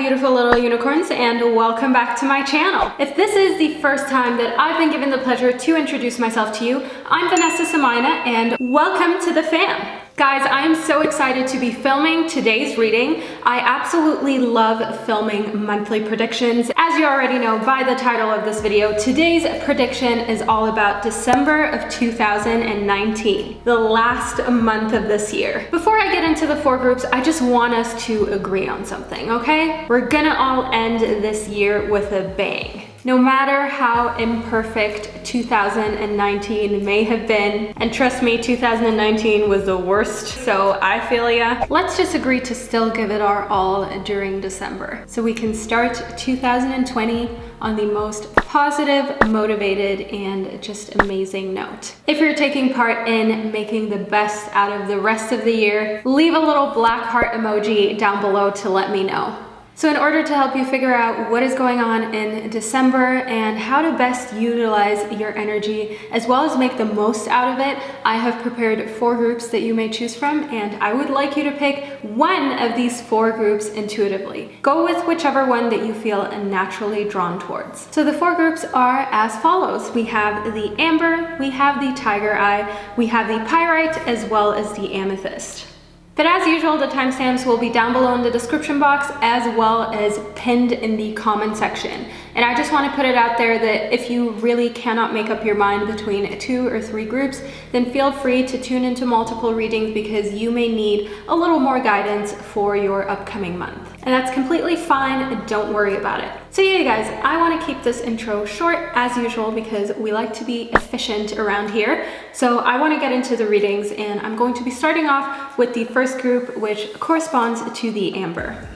beautiful little unicorns, and welcome back to my channel. If this is the first time that I've been given the pleasure to introduce myself to you, I'm Vanessa and I, and welcome to the fam. Guys, I am so excited to be filming today's reading. I absolutely love filming monthly predictions. As you already know by the title of this video, today's prediction is all about December of 2019, the last month of this year. Before I get into the four groups, I just want us to agree on something, okay? We're gonna all end this year with a bang. No matter how imperfect 2019 may have been, and trust me, 2019 was the worst, so I feel ya. Let's just agree to still give it our all during December, so we can start 2020 on the most positive, motivated, and just amazing note. If you're taking part in making the best out of the rest of the year, leave a little black heart emoji down below to let me know. So in order to help you figure out what is going on in December and how to best utilize your energy as well as make the most out of it, I have prepared four groups that you may choose from, and I would like you to pick one of these four groups intuitively. Go with whichever one that you feel naturally drawn towards. So the four groups are as follows. We have the Amber, we have the Tiger Eye, we have the Pyrite, as well as the Amethyst. But as usual, the timestamps will be down below in the description box as well as pinned in the comment section. And I just want to put it out there that if you really cannot make up your mind between 2 or 3 groups, then feel free to tune into multiple readings because you may need a little more guidance for your upcoming month. And that's completely fine, don't worry about it. So yeah, you guys, I want to keep this intro short as usual because we like to be efficient around here. So I want to get into the readings, and I'm going to be starting off with the first group, which corresponds to the Amber.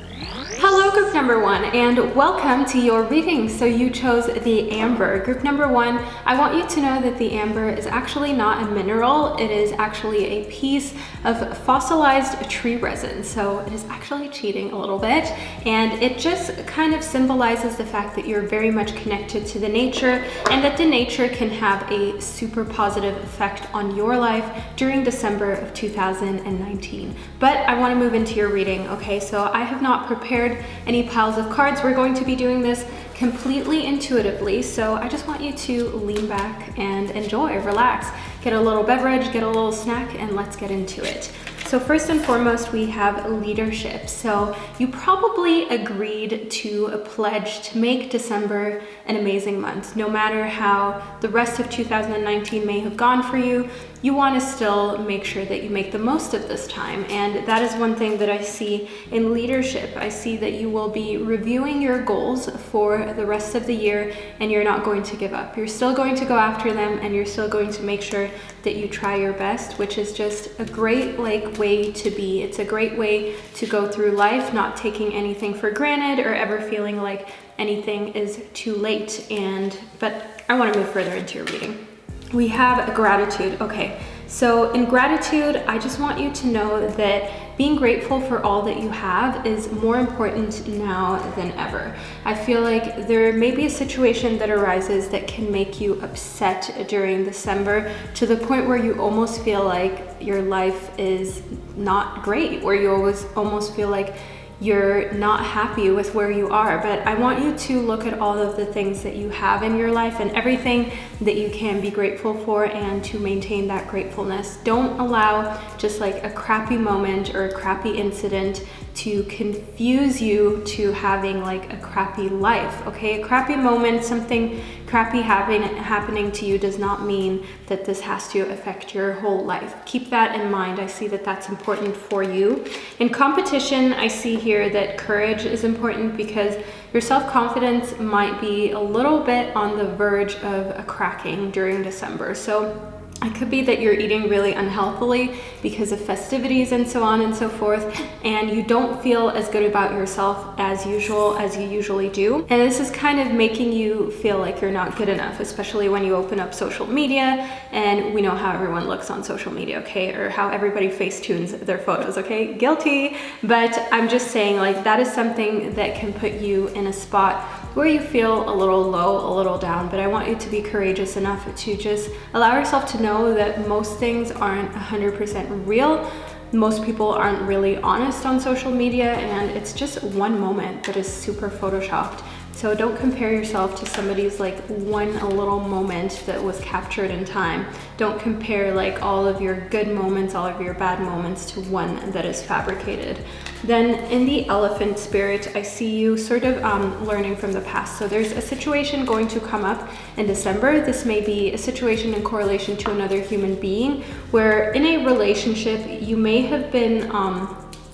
Hello group number 1, and welcome to your reading. So you chose the Amber. Group number 1, I want you to know that the Amber is actually not a mineral. It is actually a piece of fossilized tree resin. So it is actually cheating a little bit, and it just kind of symbolizes the fact that you're very much connected to the nature and that the nature can have a super positive effect on your life during December of 2019. But I want to move into your reading, okay? So I have not prepared any piles of cards. We're going to be doing this completely intuitively, so I just want you to lean back and enjoy, relax, get a little beverage, get a little snack, and let's get into it. So first and foremost, we have leadership. So you probably agreed to a pledge to make December an amazing month. No matter how the rest of 2019 may have gone for you, you want to still make sure that you make the most of this time. And that is one thing that I see in leadership. I see that you will be reviewing your goals for the rest of the year, and you're not going to give up. You're still going to go after them, and you're still going to make sure that you try your best, which is just a great way to be. It's a great way to go through life, not taking anything for granted or ever feeling like anything is too late. But I want to move further into your reading. We have gratitude. Okay, so in gratitude, I just want you to know that being grateful for all that you have is more important now than ever. I feel like there may be a situation that arises that can make you upset during December to the point where you almost feel like your life is not great, where you almost feel like you're not happy with where you are. But I want you to look at all of the things that you have in your life and everything that you can be grateful for, and to maintain that gratefulness. Don't allow just like a crappy moment or a crappy incident to confuse you to having like a crappy life, okay? A crappy moment, something crappy happening to you does not mean that this has to affect your whole life. Keep that in mind. I see that that's important for you. In competition, I see here that courage is important because your self-confidence might be a little bit on the verge of a cracking during December. So it could be that you're eating really unhealthily because of festivities and so on and so forth, and you don't feel as good about yourself as usual as you usually do. And this is kind of making you feel like you're not good enough, especially when you open up social media, and we know how everyone looks on social media, okay? Or how everybody facetunes their photos, okay? Guilty. But I'm just saying, like, that is something that can put you in a spot where you feel a little low, a little down. But I want you to be courageous enough to just allow yourself to know that most things aren't 100% real, most people aren't really honest on social media, and it's just one moment that is super photoshopped. So don't compare yourself to somebody's like one little moment that was captured in time. Don't compare like all of your good moments, all of your bad moments to one that is fabricated. Then in the elephant spirit, I see you sort of learning from the past. So there's a situation going to come up in December. This may be a situation in correlation to another human being, where in a relationship you may have been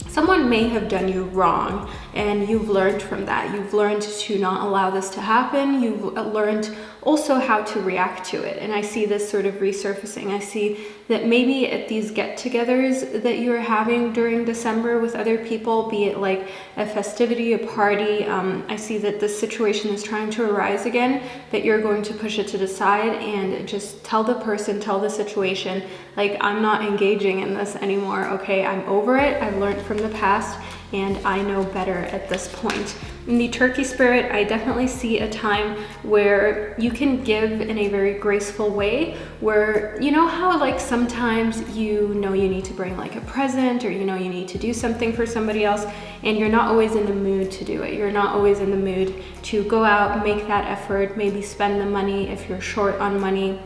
someone may have done you wrong, and you've learned from that. You've learned to not allow this to happen. You've learned also how to react to it. And I see this sort of resurfacing. I see that maybe at these get-togethers that you're having during December with other people, be it like a festivity, a party, I see that this situation is trying to arise again, that you're going to push it to the side and just tell the person, tell the situation, like, I'm not engaging in this anymore, okay? I'm over it. I've learned from the past, and I know better at this point. In the turkey spirit, I definitely see a time where you can give in a very graceful way, where you know how like sometimes you know you need to bring like a present, or you know you need to do something for somebody else, and you're not always in the mood to do it. You're not always in the mood to go out, make that effort, maybe spend the money if you're short on money.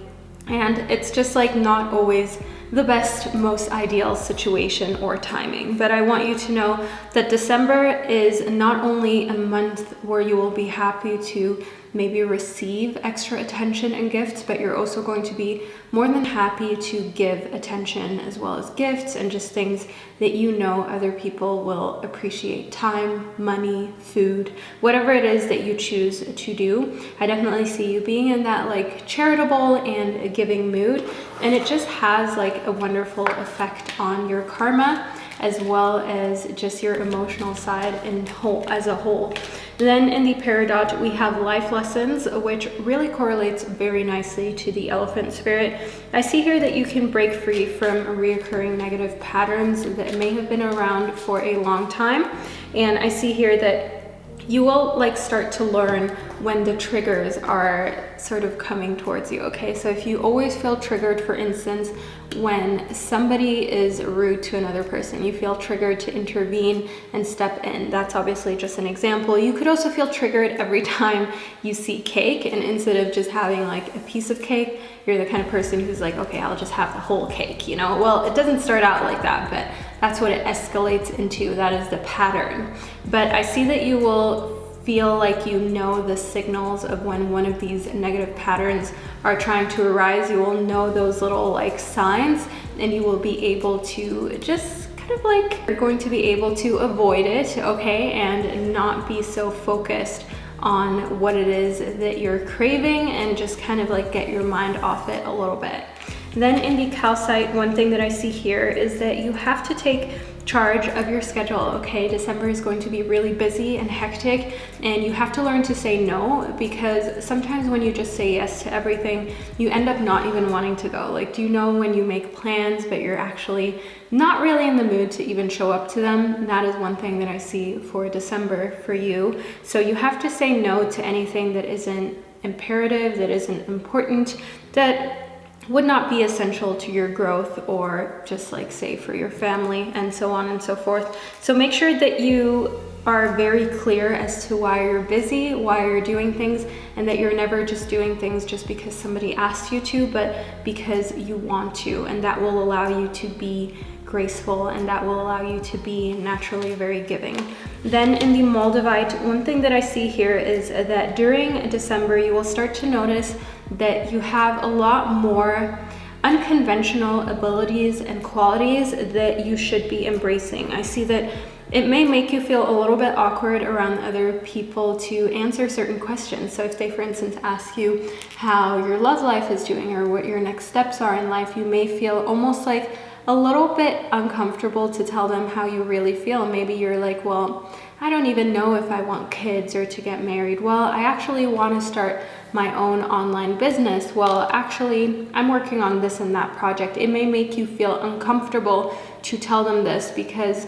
And it's just like not always the best, most ideal situation or timing. But I want you to know that December is not only a month where you will be happy to maybe receive extra attention and gifts, but you're also going to be more than happy to give attention as well as gifts and just things that you know other people will appreciate. Time, money, food, whatever it is that you choose to do. I definitely see you being in that like charitable and giving mood, and it just has like a wonderful effect on your karma as well as just your emotional side and as a whole. Then in the paradox, we have life lessons, which really correlates very nicely to the elephant spirit. I see here that you can break free from reoccurring negative patterns that may have been around for a long time. And I see here that you will like start to learn when the triggers are sort of coming towards you, okay? So if you always feel triggered, for instance, when somebody is rude to another person, you feel triggered to intervene and step in. That's obviously just an example. You could also feel triggered every time you see cake, and instead of just having like a piece of cake, you're the kind of person who's like, okay, I'll just have the whole cake, you know? Well, it doesn't start out like that, but that's what it escalates into. That is the pattern. But I see that you will feel like you know the signals of when one of these negative patterns are trying to arise. You will know those little like signs, and you will be able to just kind of like, you're going to be able to avoid it, okay? And not be so focused on what it is that you're craving, and just kind of like get your mind off it a little bit. Then in the calcite, one thing that I see here is that you have to take charge of your schedule, okay? December is going to be really busy and hectic, and you have to learn to say no, because sometimes when you just say yes to everything, you end up not even wanting to go. Like, do you know when you make plans but you're actually not really in the mood to even show up to them? That is one thing that I see for December for you. So you have to say no to anything that isn't imperative, that isn't important, that would not be essential to your growth, or just like say for your family, and so on and so forth. So make sure that you are very clear as to why you're busy, why you're doing things, and that you're never just doing things just because somebody asked you to, but because you want to, and that will allow you to be graceful, and that will allow you to be naturally very giving. Then in the Moldavite, one thing that I see here is that during December, you will start to notice that you have a lot more unconventional abilities and qualities that you should be embracing. I see that it may make you feel a little bit awkward around other people to answer certain questions. So if they, for instance, ask you how your love life is doing or what your next steps are in life, you may feel almost like a little bit uncomfortable to tell them how you really feel. Maybe you're like, well, I don't even know if I want kids or to get married. Well, I actually want to start my own online business. Well, actually, I'm working on this and that project. It may make you feel uncomfortable to tell them this, because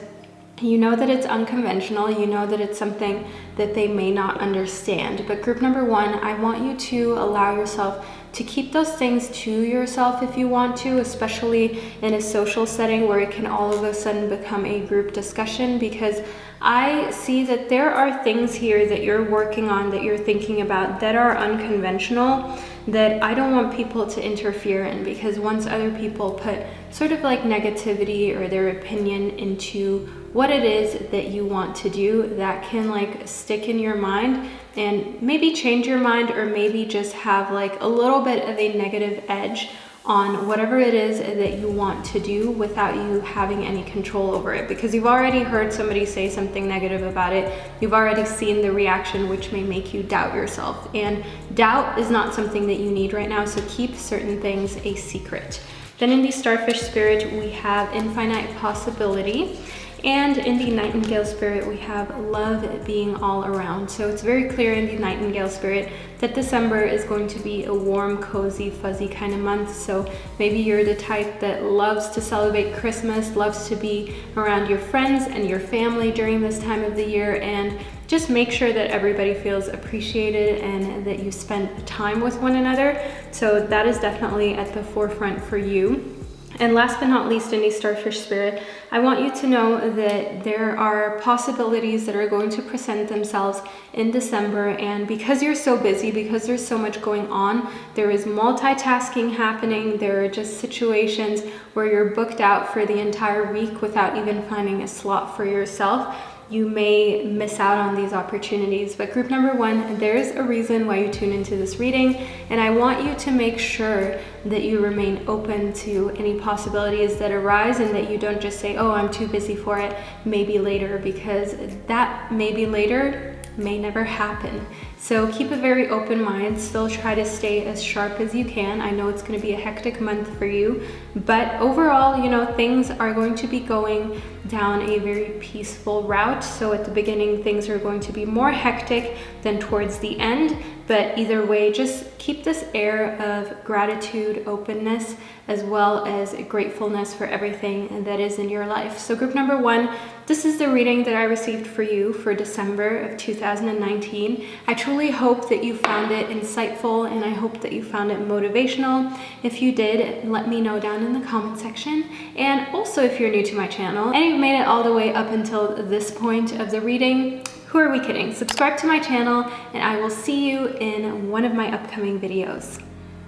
you know that it's unconventional, you know that it's something that they may not understand. But group number one, I want you to allow yourself to keep those things to yourself if you want to, especially in a social setting where it can all of a sudden become a group discussion, because I see that there are things here that you're working on, that you're thinking about, that are unconventional, that I don't want people to interfere in, because once other people put sort of like negativity or their opinion into what it is that you want to do, that can like stick in your mind and maybe change your mind, or maybe just have like a little bit of a negative edge on whatever it is that you want to do without you having any control over it, because you've already heard somebody say something negative about it. You've already seen the reaction, which may make you doubt yourself, and doubt is not something that you need right now, so keep certain things a secret. Then in the Starfish spirit, we have infinite possibility. And in the Nightingale spirit, we have love being all around. So it's very clear in the Nightingale spirit that December is going to be a warm, cozy, fuzzy kind of month. So maybe you're the type that loves to celebrate Christmas, loves to be around your friends and your family during this time of the year, and just make sure that everybody feels appreciated and that you spend time with one another. So that is definitely at the forefront for you. And last but not least, in the Starfish spirit, I want you to know that there are possibilities that are going to present themselves in December. And because you're so busy, because there's so much going on, there is multitasking happening. There are just situations where you're booked out for the entire week without even finding a slot for yourself. You may miss out on these opportunities. But group number one, there's a reason why you tune into this reading, and I want you to make sure that you remain open to any possibilities that arise, and that you don't just say, oh, I'm too busy for it, maybe later, because that maybe later may never happen. So keep a very open mind, still try to stay as sharp as you can. I know it's going to be a hectic month for you, but overall, you know, things are going to be going down a very peaceful route. So at the beginning, things are going to be more hectic than towards the end, but either way, just keep this air of gratitude, openness, as well as gratefulness for everything that is in your life. So group number one, this is the reading that I received for you for December of 2019. I truly hope that you found it insightful, and I hope that you found it motivational. If you did, let me know down in the comment section. And also, if you're new to my channel and you've made it all the way up until this point of the reading, who are we kidding? Subscribe to my channel, and I will see you in one of my upcoming videos.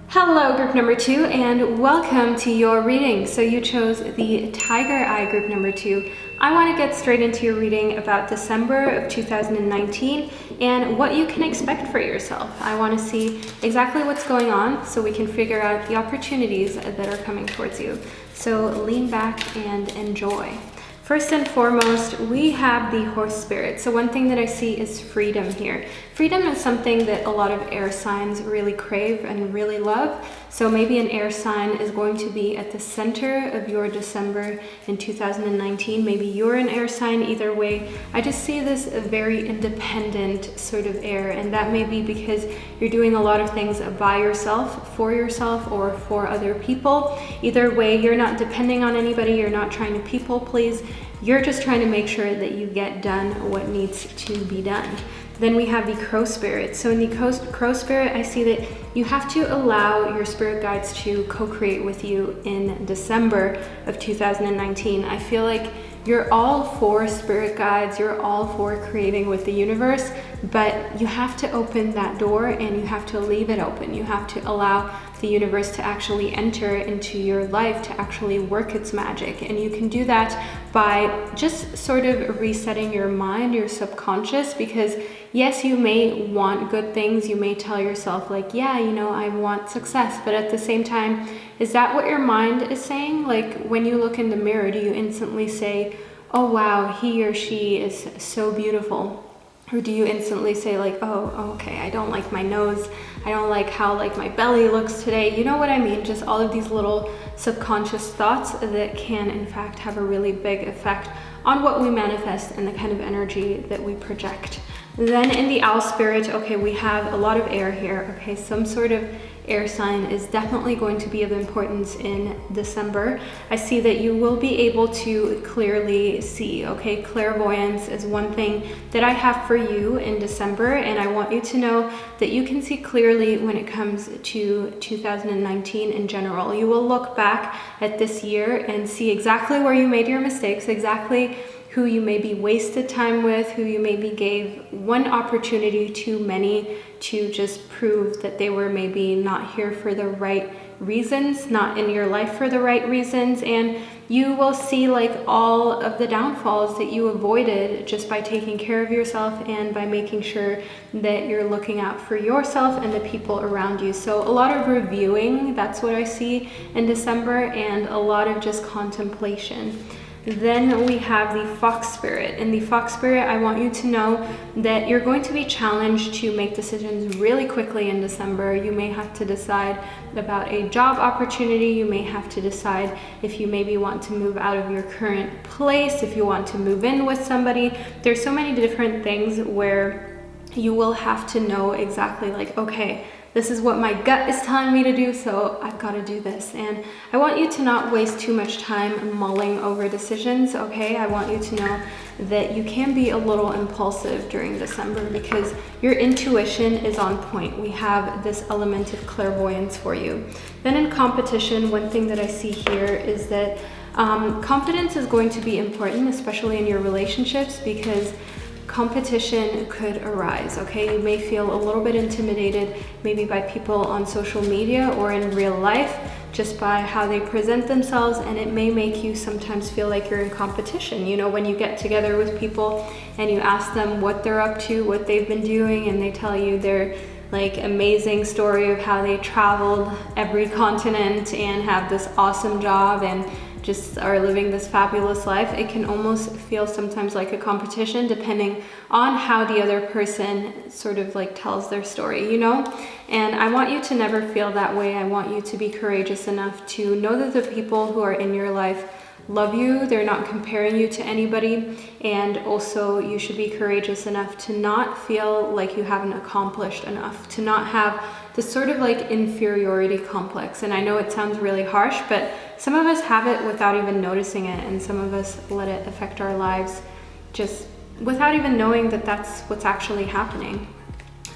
Hello, group number two, and welcome to your reading. So you chose the Tiger Eye group number two. I want to get straight into your reading about December of 2019 and what you can expect for yourself. I want to see exactly what's going on so we can figure out the opportunities that are coming towards you. So lean back and enjoy. First and foremost, we have the Horse spirit. So one thing that I see is freedom here. Freedom is something that a lot of air signs really crave and really love. So maybe an air sign is going to be at the center of your December in 2019. Maybe you're an air sign. Either way, I just see this very independent sort of air, and that may be because you're doing a lot of things by yourself, or for other people. Either way, you're not depending on anybody. You're not trying to people please. You're just trying to make sure that you get done what needs to be done. Then we have the Crow spirit. So in the Crow spirit, I see that you have to allow your spirit guides to co-create with you in December of 2019. I feel like you're all for spirit guides, you're all for creating with the universe, but you have to open that door and you have to leave it open. You have to allow the universe to actually enter into your life, to actually work its magic. And you can do that by just sort of resetting your mind, your subconscious, because yes, you may want good things. You may tell yourself like, yeah, you know, I want success. But at the same time, is that what your mind is saying? Like when you look in the mirror, do you instantly say, oh wow, he or she is so beautiful? Or do you instantly say like, oh, okay, I don't like my nose. I don't like how like my belly looks today. You know what I mean? Just all of these little subconscious thoughts that can in fact have a really big effect on what we manifest and the kind of energy that we project. Then in the Owl spirit, okay, we have a lot of air here, okay, some sort of air sign is definitely going to be of importance in December. I see that you will be able to clearly see, okay? Clairvoyance is one thing that I have for you in December, and I want you to know that you can see clearly when it comes to 2019 in general. You will look back at this year and see exactly where you made your mistakes, exactly who you maybe wasted time with, who you maybe gave one opportunity too many to just prove that they were maybe not here for the right reasons, not in your life for the right reasons. And you will see like all of the downfalls that you avoided just by taking care of yourself and by making sure that you're looking out for yourself and the people around you. So a lot of reviewing, that's what I see in December, and a lot of just contemplation. Then we have the Fox Spirit. In the Fox Spirit, I want you to know that you're going to be challenged to make decisions really quickly in December. You may have to decide about a job opportunity. You may have to decide if you maybe want to move out of your current place, if you want to move in with somebody. There's so many different things where you will have to know exactly like, okay, this is what my gut is telling me to do, so I've got to do this. And I want you to not waste too much time mulling over decisions, okay? I want you to know that you can be a little impulsive during December because your intuition is on point. We have this element of clairvoyance for you. Then in competition, one thing that I see here is that confidence is going to be important, especially in your relationships, because competition could arise, okay? You may feel a little bit intimidated maybe by people on social media or in real life just by how they present themselves, and it may make you sometimes feel like you're in competition. You know, when you get together with people and you ask them what they're up to, what they've been doing, and they tell you their like amazing story of how they traveled every continent and have this awesome job and just are living this fabulous life, it can almost feel sometimes like a competition depending on how the other person sort of like tells their story, you know? And I want you to never feel that way. I want you to be courageous enough to know that the people who are in your life love you, they're not comparing you to anybody, and also you should be courageous enough to not feel like you haven't accomplished enough, to not have this sort of like inferiority complex. And I know it sounds really harsh, but some of us have it without even noticing it, and some of us let it affect our lives just without even knowing that that's what's actually happening.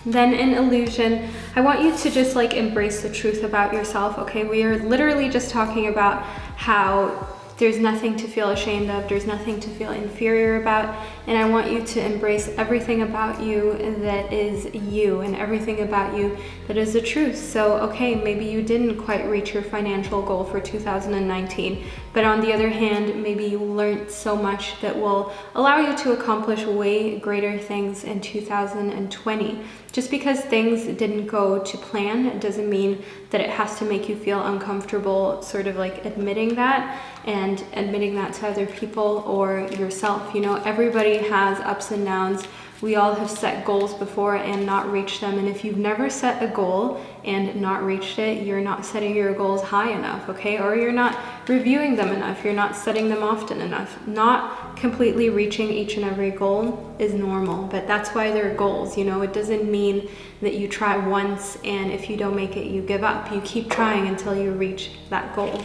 Then in illusion, I want you to just like embrace the truth about yourself, okay? We are literally just talking about how there's nothing to feel ashamed of, there's nothing to feel inferior about, and I want you to embrace everything about you that is you and everything about you that is the truth. So, okay, maybe you didn't quite reach your financial goal for 2019, but on the other hand, maybe you learned so much that will allow you to accomplish way greater things in 2020. Just because things didn't go to plan, it doesn't mean that it has to make you feel uncomfortable sort of like admitting that and admitting that to other people or yourself. You know, everybody has ups and downs. We all have set goals before and not reached them. And if you've never set a goal and not reached it, you're not setting your goals high enough, okay? Or you're not reviewing them enough. You're not setting them often enough. Not completely reaching each and every goal is normal, but that's why they're goals. You know, it doesn't mean that you try once and if you don't make it, you give up. You keep trying until you reach that goal.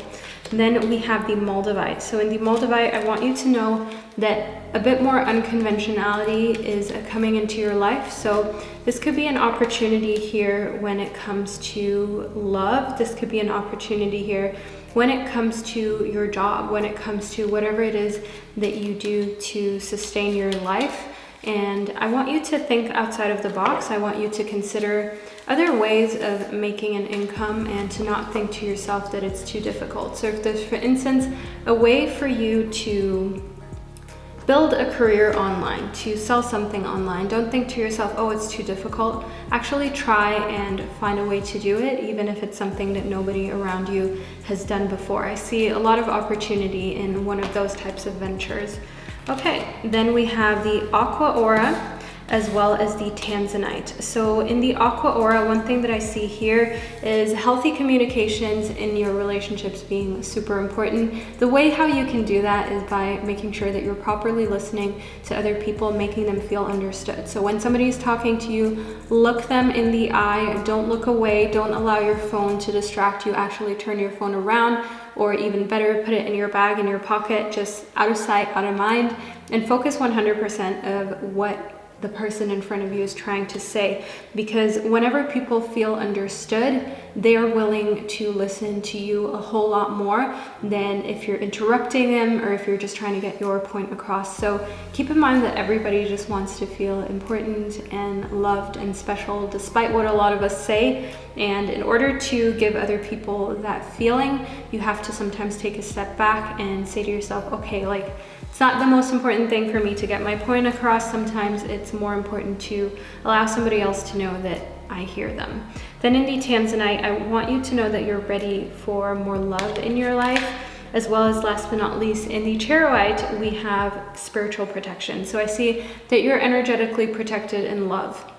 And then we have the Moldavite. So in the Moldavite, I want you to know that a bit more unconventionality is coming into your life. So this could be an opportunity here when it comes to love. This could be an opportunity here when it comes to your job, when it comes to whatever it is that you do to sustain your life. And I want you to think outside of the box. I want you to consider other ways of making an income and to not think to yourself that it's too difficult. So if there's, for instance, a way for you to build a career online, to sell something online, don't think to yourself, oh, it's too difficult. Actually try and find a way to do it, even if it's something that nobody around you has done before. I see a lot of opportunity in one of those types of ventures. Okay, then we have the Aqua Aura. as well as the tanzanite. So in the aqua aura, one thing that I see here is healthy communications in your relationships being super important. The way how you can do that is by making sure that you're properly listening to other people, making them feel understood. So when somebody is talking to you, look them in the eye, don't look away, don't allow your phone to distract you. Actually turn your phone around, or even better, put it in your bag, in your pocket, just out of sight, out of mind, and focus 100% of what the person in front of you is trying to say. Because whenever people feel understood, they are willing to listen to you a whole lot more than if you're interrupting them or if you're just trying to get your point across. So keep in mind that everybody just wants to feel important and loved and special, despite what a lot of us say. And in order to give other people that feeling, you have to sometimes take a step back and say to yourself, okay, like, it's not the most important thing for me to get my point across. Sometimes it's more important to allow somebody else to know that I hear them. Then in the tanzanite, I want you to know that you're ready for more love in your life, as well as last but not least, in the charoite, we have spiritual protection. So I see that you're energetically protected in love.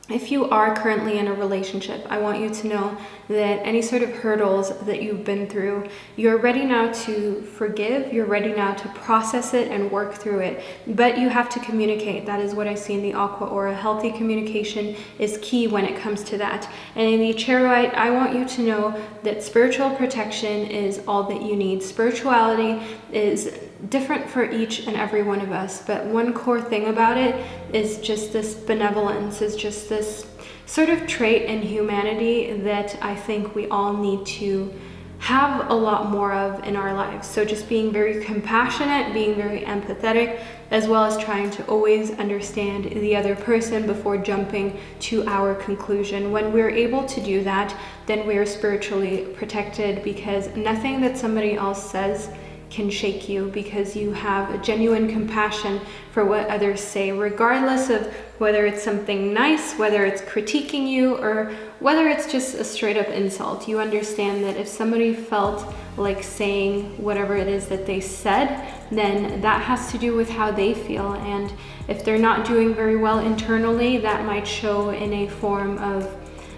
If you are currently in a relationship, I want you to know that any sort of hurdles that you've been through, you're ready now to forgive, you're ready now to process it and work through it, but you have to communicate. That is what I see in the aqua aura. Healthy communication is key when it comes to that. And in the charoite, I want you to know that spiritual protection is all that you need. Spirituality is different for each and every one of us, but one core thing about it is just this benevolence, is just this sort of trait in humanity that I think we all need to have a lot more of in our lives. So just being very compassionate, being very empathetic, as well as trying to always understand the other person before jumping to our conclusion. When we're able to do that, then we're spiritually protected, because nothing that somebody else says can shake you, because you have a genuine compassion for what others say, regardless of whether it's something nice, whether it's critiquing you, or whether it's just a straight up insult. You understand that if somebody felt like saying whatever it is that they said, then that has to do with how they feel. And if they're not doing very well internally, that might show in a form of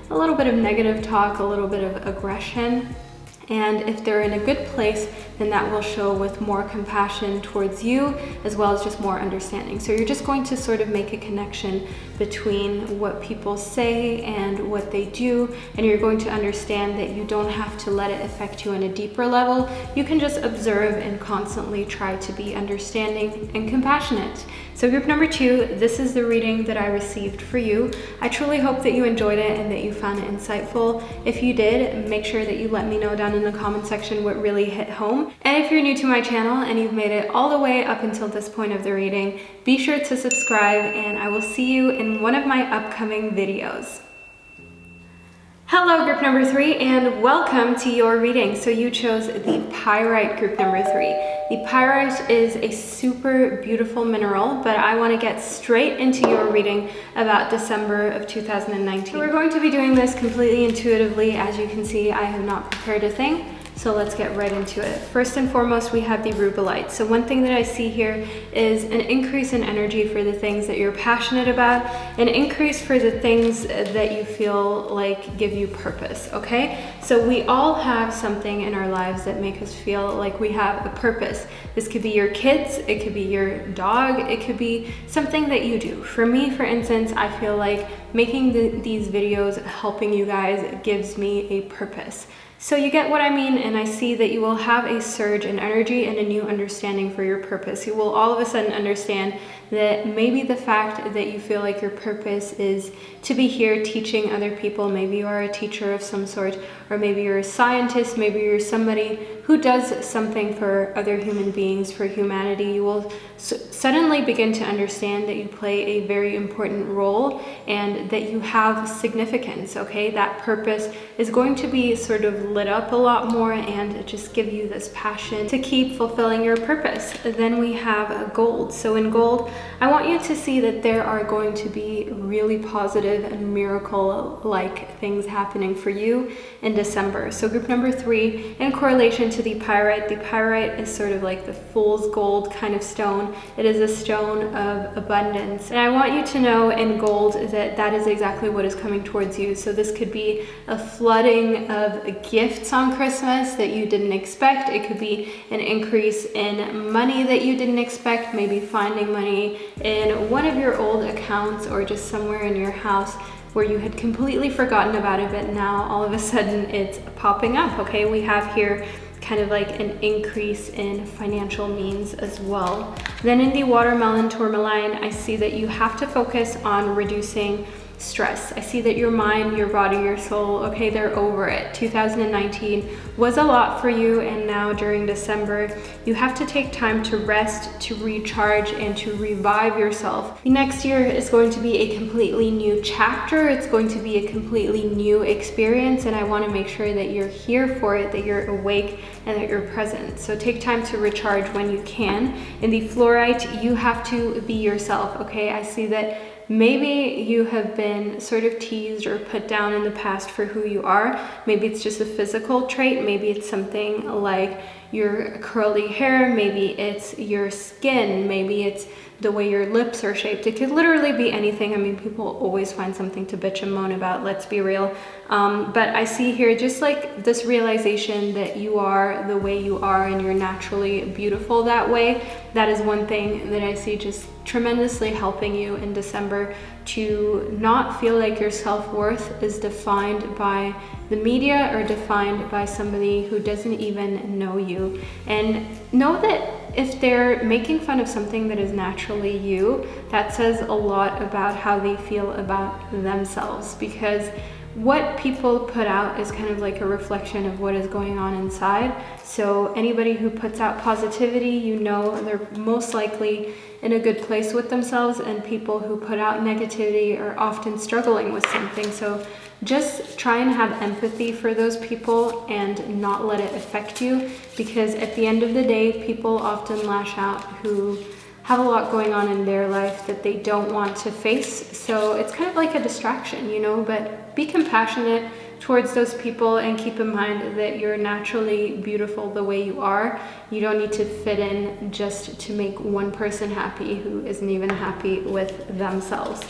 a little bit of negative talk, a little bit of aggression. And if they're in a good place, then that will show with more compassion towards you, as well as just more understanding. So you're just going to sort of make a connection between what people say and what they do, and you're going to understand that you don't have to let it affect you on a deeper level. You can just observe and constantly try to be understanding and compassionate. So group number 2, this is the reading that I received for you. I truly hope that you enjoyed it and that you found it insightful. If you did, make sure that you let me know down in the comment section what really hit home. And if you're new to my channel and you've made it all the way up until this point of the reading, be sure to subscribe, and I will see you in one of my upcoming videos. Hello group number 3, and welcome to your reading. So you chose the Pyrite, group number 3. The Pyrite is a super beautiful mineral, but I want to get straight into your reading about December of 2019. So we're going to be doing this completely intuitively. As you can see, I have not prepared a thing. So let's get right into it. First and foremost, we have the rubellite. So one thing that I see here is an increase in energy for the things that you're passionate about, an increase for the things that you feel like give you purpose, okay? So we all have something in our lives that make us feel like we have a purpose. This could be your kids, it could be your dog, it could be something that you do. For me, for instance, I feel like making these videos, helping you guys, gives me a purpose. So you get what I mean, and I see that you will have a surge in energy and a new understanding for your purpose. You will all of a sudden understand that maybe the fact that you feel like your purpose is to be here teaching other people, maybe you are a teacher of some sort, or maybe you're a scientist, maybe you're somebody who does something for other human beings, for humanity, you will suddenly begin to understand that you play a very important role and that you have significance, okay? That purpose is going to be sort of lit up a lot more and just give you this passion to keep fulfilling your purpose. Then we have gold. So in gold, I want you to see that there are going to be really positive and miracle-like things happening for you in December. So group number 3, in correlation to into the pyrite. The pyrite is sort of like the fool's gold kind of stone. It is a stone of abundance. And I want you to know in gold that that is exactly what is coming towards you. So this could be a flooding of gifts on Christmas that you didn't expect. It could be an increase in money that you didn't expect, maybe finding money in one of your old accounts or just somewhere in your house where you had completely forgotten about it, but now all of a sudden it's popping up, okay? We have here kind of like an increase in financial means as well. Then in the watermelon tourmaline, I see that you have to focus on reducing stress. I see that your mind, your body, your soul, okay, they're over it. 2019 was a lot for you, and now during December, you have to take time to rest, to recharge, and to revive yourself. The next year is going to be a completely new chapter. It's going to be a completely new experience, and I want to make sure that you're here for it, that you're awake, and that you're present. So take time to recharge when you can. In the fluorite, you have to be yourself, okay? I see that maybe you have been sort of teased or put down in the past for who you are. Maybe it's just a physical trait. Maybe it's something like your curly hair. Maybe it's your skin. Maybe it's the way your lips are shaped. It could literally be anything. I mean, people always find something to bitch and moan about, let's be real. But I see here just like this realization that you are the way you are and you're naturally beautiful that way. That is one thing that I see just tremendously helping you in December to not feel like your self-worth is defined by the media or defined by somebody who doesn't even know you. And know that if they're making fun of something that is naturally you, that says a lot about how they feel about themselves, because what people put out is kind of like a reflection of what is going on inside. So anybody who puts out positivity, you know they're most likely in a good place with themselves, and people who put out negativity are often struggling with something. So just try and have empathy for those people and not let it affect you, because at the end of the day, people often lash out who have a lot going on in their life that they don't want to face. So it's kind of like a distraction, you know, but be compassionate towards those people and keep in mind that you're naturally beautiful the way you are. You don't need to fit in just to make one person happy who isn't even happy with themselves.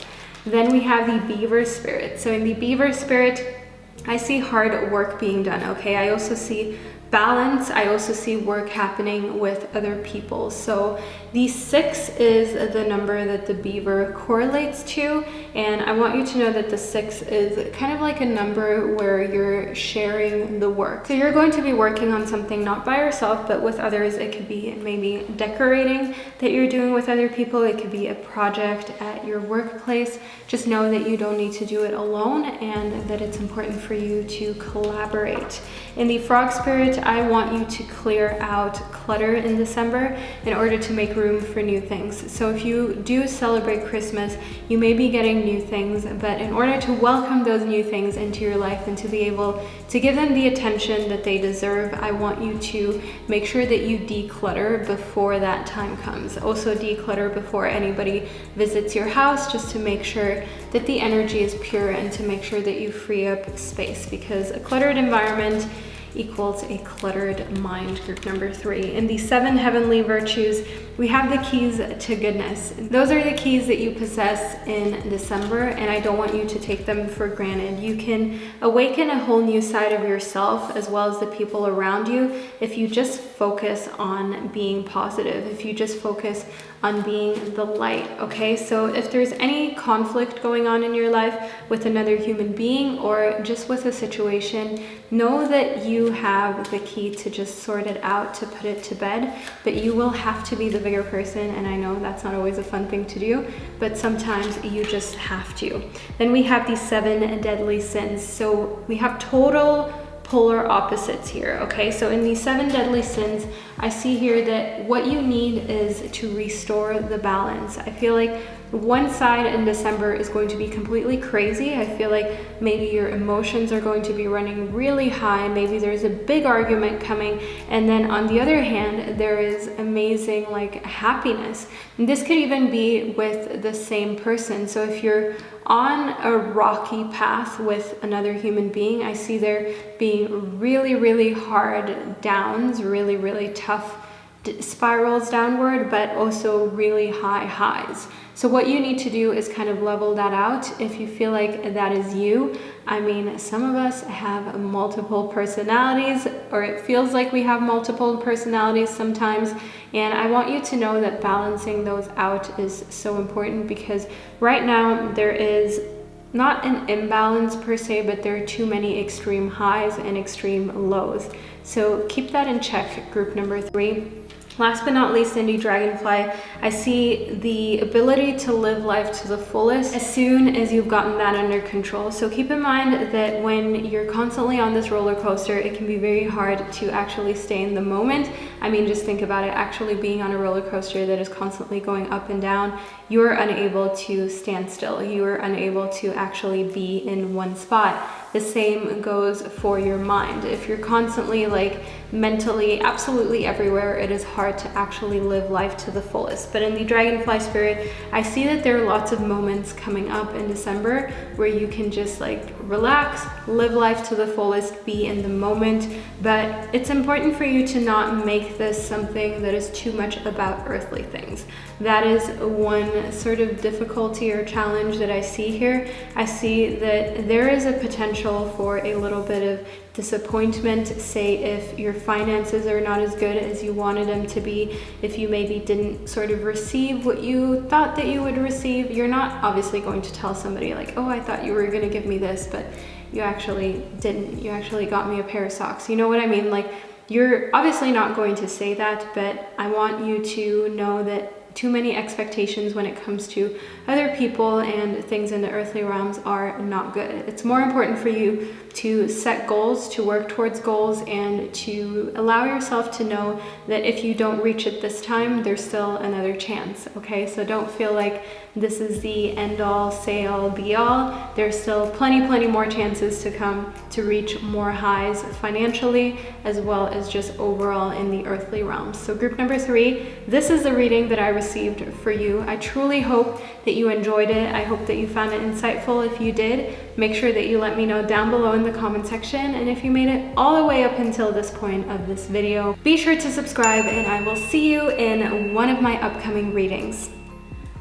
Then we have the beaver spirit. So in the beaver spirit, I see hard work being done, okay? I also see balance. I also see work happening with other people. So the 6 is the number that the beaver correlates to, and I want you to know that the 6 is kind of like a number where you're sharing the work. So you're going to be working on something not by yourself but with others. It could be maybe decorating that you're doing with other people. It could be a project at your workplace. Just know that you don't need to do it alone and that it's important for you to collaborate. In the frog spirit, I want you to clear out clutter in December in order to make room for new things. So if you do celebrate Christmas, you may be getting new things, but in order to welcome those new things into your life and to be able to give them the attention that they deserve, I want you to make sure that you declutter before that time comes. Also declutter before anybody visits your house, just to make sure that the energy is pure and to make sure that you free up space, because a cluttered environment equals a cluttered mind. Group number 3. In the 7 heavenly virtues, we have the keys to goodness. Those are the keys that you possess in December, and I don't want you to take them for granted. You can awaken a whole new side of yourself as well as the people around you if you just focus on being positive, if you just focus on being the light, okay? So if there's any conflict going on in your life with another human being or just with a situation, know that you have the key to just sort it out, to put it to bed, but you will have to be the bigger person, and I know that's not always a fun thing to do, but sometimes you just have to. Then we have the 7 deadly sins. So we have total polar opposites here, okay? So in these 7 deadly sins, I see here that what you need is to restore the balance. I feel like one side in December is going to be completely crazy. I feel like maybe your emotions are going to be running really high. Maybe there's a big argument coming. And then on the other hand, there is amazing like happiness. And this could even be with the same person. So if you're on a rocky path with another human being, I see there being really, really hard downs, really, really tough spirals downward, but also really high highs. So what you need to do is kind of level that out. If you feel like that is you, I mean, some of us have multiple personalities, or it feels like we have multiple personalities sometimes. And I want you to know that balancing those out is so important, because right now there is not an imbalance per se, but there are too many extreme highs and extreme lows. So keep that in check, group number 3. Last but not least, Indie Dragonfly, I see the ability to live life to the fullest as soon as you've gotten that under control. So keep in mind that when you're constantly on this roller coaster, it can be very hard to actually stay in the moment. I mean, just think about it, actually being on a roller coaster that is constantly going up and down, you're unable to stand still. You are unable to actually be in one spot. The same goes for your mind. If you're constantly like mentally absolutely everywhere, it is hard to actually live life to the fullest. But in the Dragonfly spirit, I see that there are lots of moments coming up in December where you can just like relax, live life to the fullest, be in the moment. But it's important for you to not make this something that is too much about earthly things. That is one sort of difficulty or challenge that I see here. I see that there is a potential for a little bit of disappointment, say if your finances are not as good as you wanted them to be, if you maybe didn't sort of receive what you thought that you would receive. You're not obviously going to tell somebody like, oh, I thought you were going to give me this, but you actually didn't. You actually got me a pair of socks. You know what I mean? Like, you're obviously not going to say that, but I want you to know that too many expectations when it comes to other people and things in the earthly realms are not good. It's more important for you to set goals, to work towards goals, and to allow yourself to know that if you don't reach it this time, there's still another chance, okay? So don't feel like this is the end all, say all, be all. There's still plenty more chances to come to reach more highs financially, as well as just overall in the earthly realms. So group number 3, this is the reading that I received for you. I truly hope that you enjoyed it. I hope that you found it insightful. If you did, make sure that you let me know down below in the comment section. And if you made it all the way up until this point of this video, be sure to subscribe, and I will see you in one of my upcoming readings.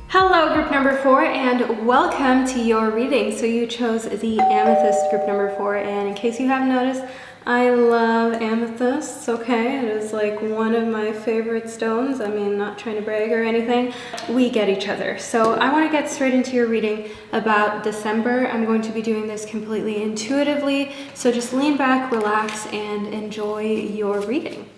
Hello, group number 4, and welcome to your reading. So you chose the Amethyst, group number 4, and in case you haven't noticed, I love amethysts, okay? It is like one of my favorite stones. I mean, not trying to brag or anything. We get each other. So I want to get straight into your reading about December. I'm going to be doing this completely intuitively, so just lean back, relax, and enjoy your reading.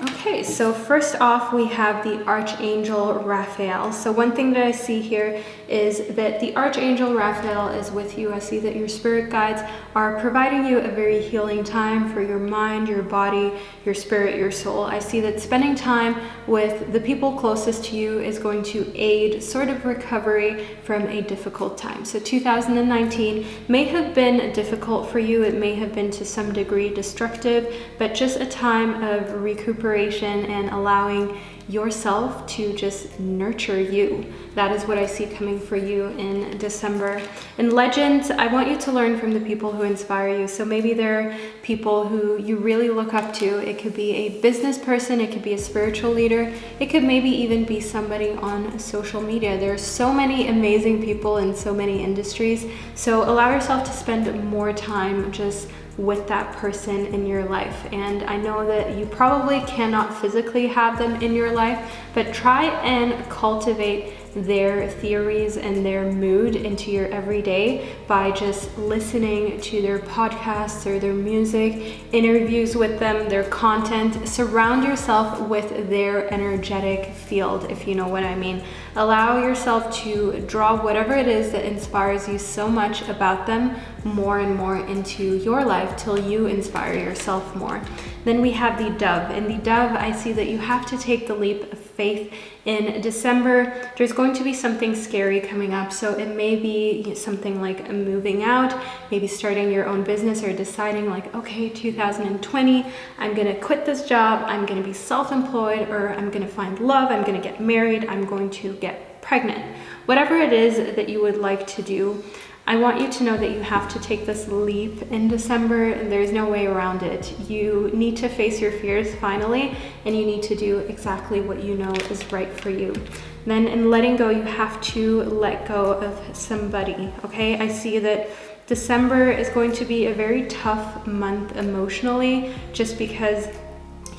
Okay, so first off, we have the Archangel Raphael. So one thing that I see here is that the Archangel Raphael is with you. I see that your spirit guides are providing you a very healing time for your mind, your body, your spirit, your soul. I see that spending time with the people closest to you is going to aid sort of recovery from a difficult time. So 2019 may have been difficult for you. It may have been to some degree destructive, but just a time of recuperation and allowing yourself to just nurture you. That is what I see coming for you in December. In Legends, I want you to learn from the people who inspire you. So maybe there are people who you really look up to. It could be a business person, it could be a spiritual leader, it could maybe even be somebody on social media. There are so many amazing people in so many industries. So allow yourself to spend more time just with that person in your life. And I know that you probably cannot physically have them in your life, but try and cultivate their theories and their mood into your everyday by just listening to their podcasts or their music, interviews with them, their content. Surround yourself with their energetic field, if you know what I mean. Allow yourself to draw whatever it is that inspires you so much about them more and more into your life till you inspire yourself more. Then we have the dove. In the dove, I see that you have to take the leap of faith. In December, there's going to be something scary coming up. So it may be something like moving out, maybe starting your own business, or deciding like, okay, 2020, I'm gonna quit this job, I'm gonna be self-employed, or I'm gonna find love, I'm gonna get married, I'm going to get pregnant. Whatever it is that you would like to do, I want you to know that you have to take this leap in December, and there's no way around it. You need to face your fears finally, and you need to do exactly what you know is right for you. Then in letting go, you have to let go of somebody, okay? I see that December is going to be a very tough month emotionally, just because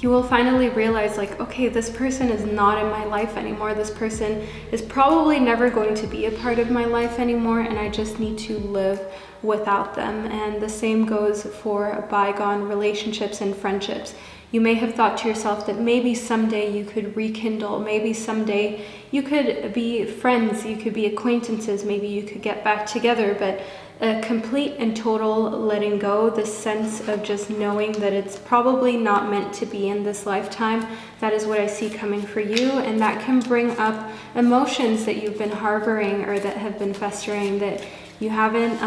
you will finally realize like, okay, this person is not in my life anymore. This person is probably never going to be a part of my life anymore, and I just need to live without them. And the same goes for bygone relationships and friendships. You may have thought to yourself that maybe someday you could rekindle, maybe someday you could be friends, you could be acquaintances, maybe you could get back together, but a complete and total letting go, the sense of just knowing that it's probably not meant to be in this lifetime, that is what I see coming for you. And that can bring up emotions that you've been harboring or that have been festering that you haven't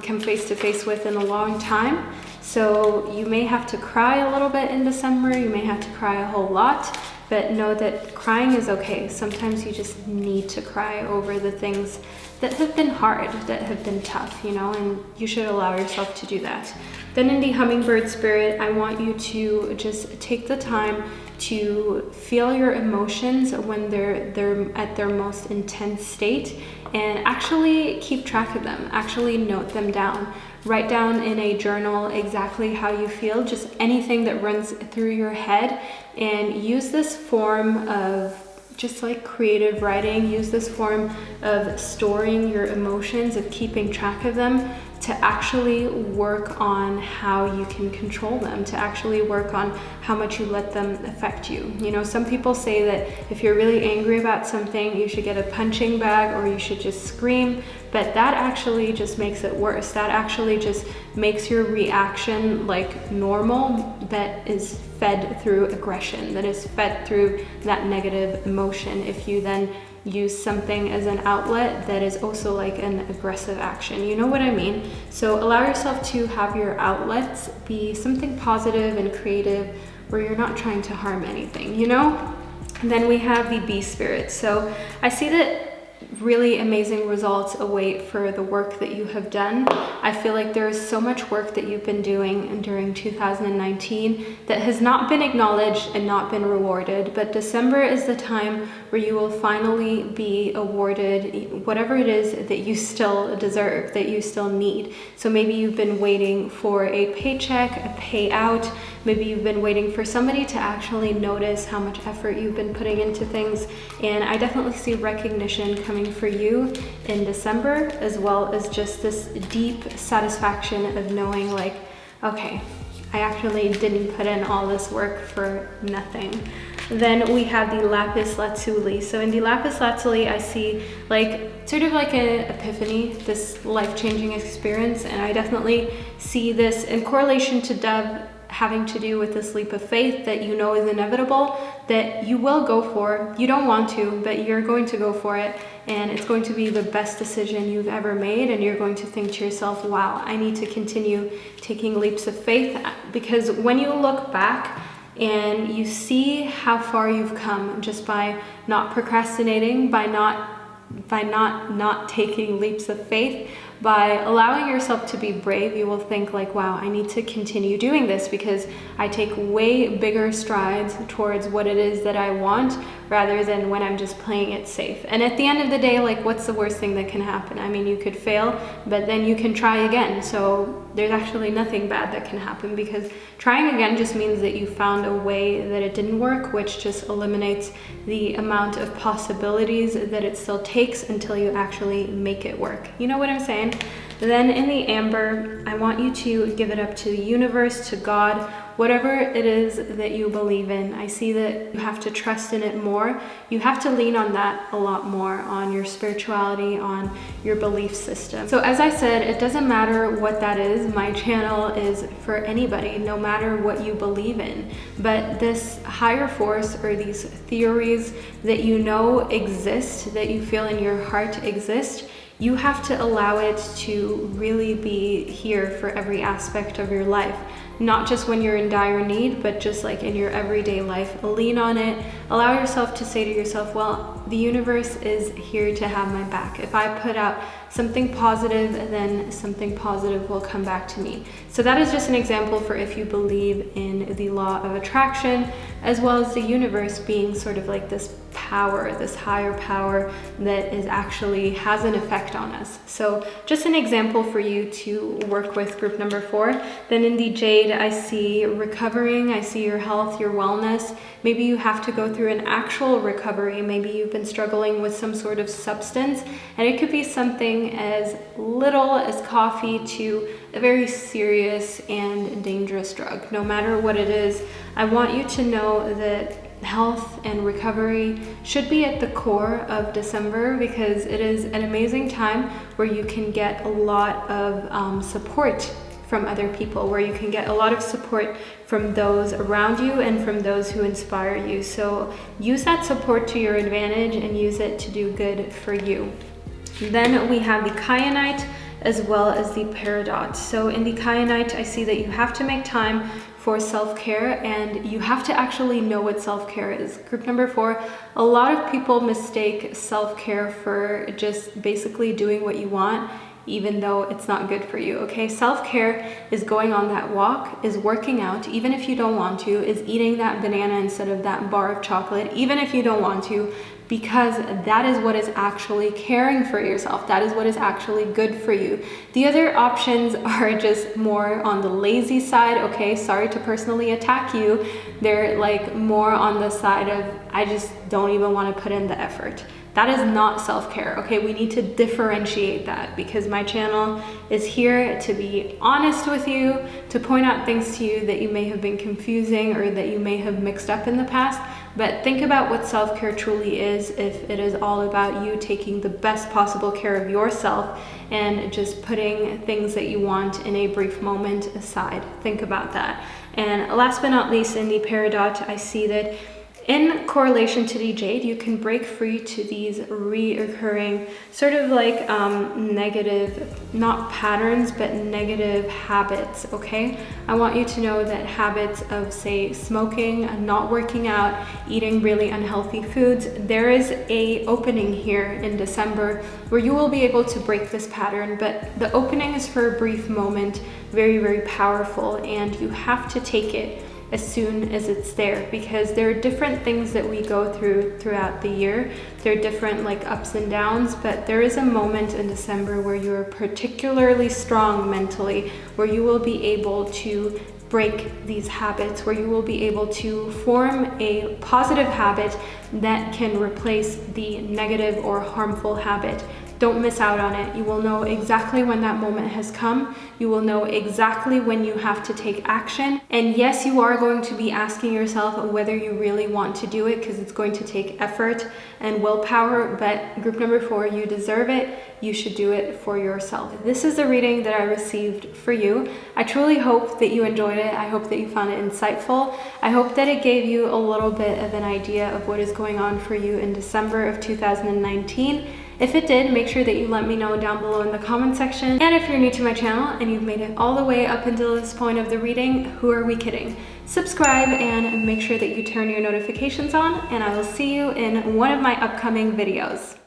come face to face with in a long time. So you may have to cry a little bit in December, you may have to cry a whole lot, but know that crying is okay. Sometimes you just need to cry over the things that have been hard, that have been tough, you know, and you should allow yourself to do that. Then in the hummingbird spirit, I want you to just take the time to feel your emotions when they're at their most intense state, and actually keep track of them, actually note them down. Write down in a journal exactly how you feel, just anything that runs through your head, and use this form of just like creative writing, use this form of storing your emotions, of keeping track of them, to actually work on how you can control them, to actually work on how much you let them affect you. You know, some people say that if you're really angry about something, you should get a punching bag or you should just scream, but that actually just makes it worse. That actually just makes your reaction like normal, that is fed through aggression, that is fed through that negative emotion. If you then use something as an outlet that is also like an aggressive action, you know what I mean? So allow yourself to have your outlets be something positive and creative where you're not trying to harm anything, you know? And then we have the bee spirit. So I see that really amazing results await for the work that you have done. I feel like there is so much work that you've been doing during 2019 that has not been acknowledged and not been rewarded, but December is the time where you will finally be awarded whatever it is that you still deserve, that you still need. So maybe you've been waiting for a paycheck, a payout, maybe you've been waiting for somebody to actually notice how much effort you've been putting into things, and I definitely see recognition coming for you in December, as well as just this deep satisfaction of knowing like, okay, I actually didn't put in all this work for nothing. Then we have the lapis lazuli. So in the lapis lazuli, I see like sort of like an epiphany, this life-changing experience, and I definitely see this in correlation to dove, having to do with this leap of faith that you know is inevitable, that you will go for. You don't want to, but you're going to go for it, and it's going to be the best decision you've ever made, and you're going to think to yourself, wow, I need to continue taking leaps of faith. Because when you look back and you see how far you've come just by not procrastinating, by not by not taking leaps of faith, by allowing yourself to be brave, you will think like, wow, I need to continue doing this because I take way bigger strides towards what it is that I want rather than when I'm just playing it safe. And at the end of the day, like, what's the worst thing that can happen? I mean, you could fail, but then you can try again. So there's actually nothing bad that can happen, because trying again just means that you found a way that it didn't work, which just eliminates the amount of possibilities that it still takes until you actually make it work. You know what I'm saying? Then in the amber, I want you to give it up to the universe, to God, whatever it is that you believe in. I see that you have to trust in it more. You have to lean on that a lot more, on your spirituality, on your belief system. So as I said, it doesn't matter what that is. My channel is for anybody, no matter what you believe in. But this higher force, or these theories that you know exist, that you feel in your heart exist, you have to allow it to really be here for every aspect of your life. Not just when you're in dire need, but just like in your everyday life. Lean on it. Allow yourself to say to yourself, well, the universe is here to have my back. If I put out something positive, then something positive will come back to me. So that is just an example for if you believe in the law of attraction, as well as the universe being sort of like this power, this higher power that is actually has an effect on us. So just an example for you to work with, group number 4. Then in the jade, I see recovering, I see your health, your wellness. Maybe you have to go through an actual recovery. Maybe you've been struggling with some sort of substance, and it could be something as little as coffee to a very serious and dangerous drug. No matter what it is, I want you to know that health and recovery should be at the core of December, because it is an amazing time where you can get a lot of support from other people, where you can get a lot of support from those around you and from those who inspire you. So use that support to your advantage and use it to do good for you. Then we have the kyanite as well as the peridot. So in the kyanite, I see that you have to make time for self-care, and you have to actually know what self-care is. Group number 4, a lot of people mistake self-care for just basically doing what you want, even though it's not good for you, okay? Self-care is going on that walk, is working out, even if you don't want to, is eating that banana instead of that bar of chocolate, even if you don't want to, because that is what is actually caring for yourself. That is what is actually good for you. The other options are just more on the lazy side, okay? Sorry to personally attack you. They're like more on the side of, I just don't even want to put in the effort. That is not self-care, okay? We need to differentiate that, because my channel is here to be honest with you, to point out things to you that you may have been confusing or that you may have mixed up in the past. But think about what self-care truly is, if it is all about you taking the best possible care of yourself and just putting things that you want in a brief moment aside. Think about that. And last but not least, in the peridot, I see that in correlation to the jade, you can break free to these reoccurring sort of like negative, not patterns, but negative habits, okay? I want you to know that habits of, say, smoking, not working out, eating really unhealthy foods, there is a opening here in December where you will be able to break this pattern, but the opening is for a brief moment, very, very powerful, and you have to take it as soon as it's there, because there are different things that we go through throughout the year. There are different like ups and downs, but there is a moment in December where you're particularly strong mentally, where you will be able to break these habits, where you will be able to form a positive habit that can replace the negative or harmful habit. Don't miss out on it. You will know exactly when that moment has come. You will know exactly when you have to take action. And yes, you are going to be asking yourself whether you really want to do it, because it's going to take effort and willpower. But group number 4, you deserve it. You should do it for yourself. This is the reading that I received for you. I truly hope that you enjoyed it. I hope that you found it insightful. I hope that it gave you a little bit of an idea of what is going on for you in December of 2019. If it did, make sure that you let me know down below in the comment section. And if you're new to my channel and you've made it all the way up until this point of the reading, who are we kidding? Subscribe and make sure that you turn your notifications on, and I will see you in one of my upcoming videos.